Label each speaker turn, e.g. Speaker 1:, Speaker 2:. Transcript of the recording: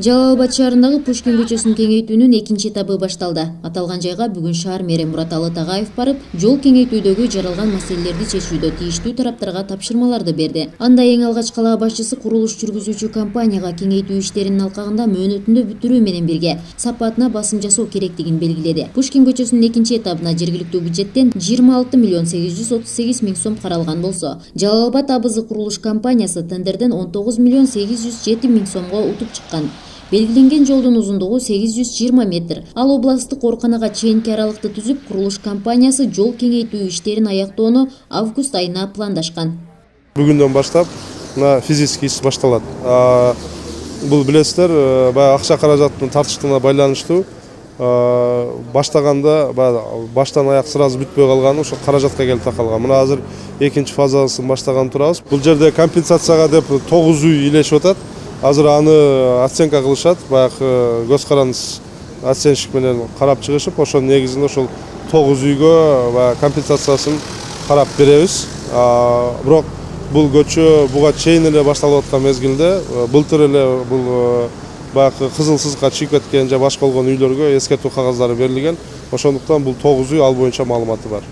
Speaker 1: Жалал Абад шаарындагы Пушкин көчөсүн кеңейтүүнүн экинчи этабы башталды. Аталган жайга бүгүн шаар мэри Мураталы Тагаев барып, жол кеңейтүүдөгү жаралган маселелерди чечүүдө тийиштүү тараптарга тапшырмаларды берди. Анда эң алгач кала башчысы курулуш жүргүзүүчү компанияга кеңейтүү иштеринин алкагында мөөнөтүндө бүтүрүү менен бирге сапатына басым жасоо керектигин белгиледи. Пушкин көчөсүнүн экинчи этабына жергиликтүү бюджеттен 26 миллион 838 миң сом каралган болсо, Жалал Абад АБЗ курулуш компаниясы тендерден 19 миллион 807 миң сомго утуп чыккан. Белгиленген жолдун узундугу 820 метр. Ал областтык ооруканага чейинки аралыкты түзүп, курулуш компаниясы жол кеңейтүү иштерин аяктоону август айына пландашкан.
Speaker 2: Бүгүндөн баштап мына физический иш башталат. Бул билесиздер, баягы акча каражаттын тартыштыгына байланыштуу баштаганда баштан аяк сразу бүтпөй калган, ошо каражатка келип такалган. Мына азыр экинчи фазасын баштаган турабыз. Бул жерде компенсацияга деп 9 үй илешип атат. Азыр аны оценка кылышат, баягы көз карандысыз оценщик менен карап чыгышып, ошонун негизинде ошол 9 үйгө компенсациясын карап беребиз. Бирок бул көчө буга чейин эле башталып аткан мезгилде былтыр эле бул баягы кызыл сызыкка чыгып кеткен же башка болгон үйлөргө эскертүү кагаздары берилген. Ошондуктан бул 9 үй ал боюнча маалыматы бар.